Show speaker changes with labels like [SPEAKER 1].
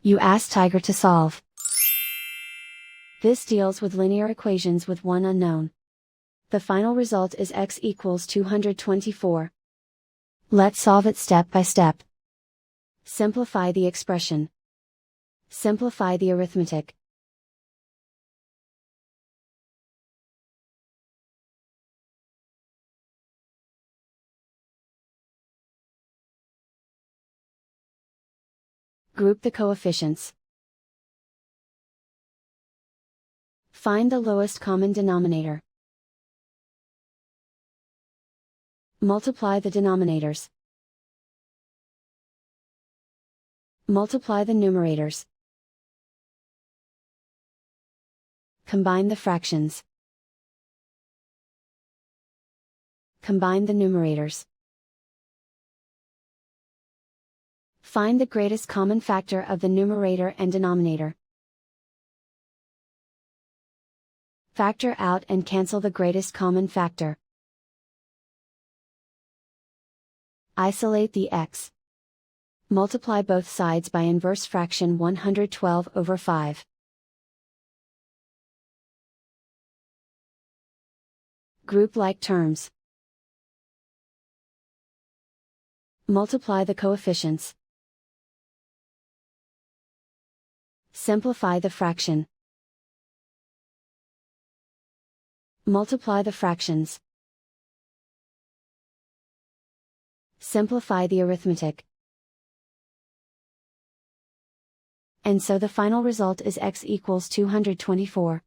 [SPEAKER 1] You ask Tiger to solve. This deals with linear equations with one unknown. The final result is x equals 224. Let's solve it step by step. Simplify the expression. Simplify the arithmetic. Group the coefficients. Find the lowest common denominator. Multiply the denominators. Multiply the numerators. Combine the fractions. Combine the numerators. Find the greatest common factor of the numerator and denominator. Factor out and cancel the greatest common factor. Isolate the x. Multiply both sides by inverse fraction 112/5. Group like terms. Multiply the coefficients. Simplify the fraction. Multiply the fractions. Simplify the arithmetic. And so the final result is x equals 224.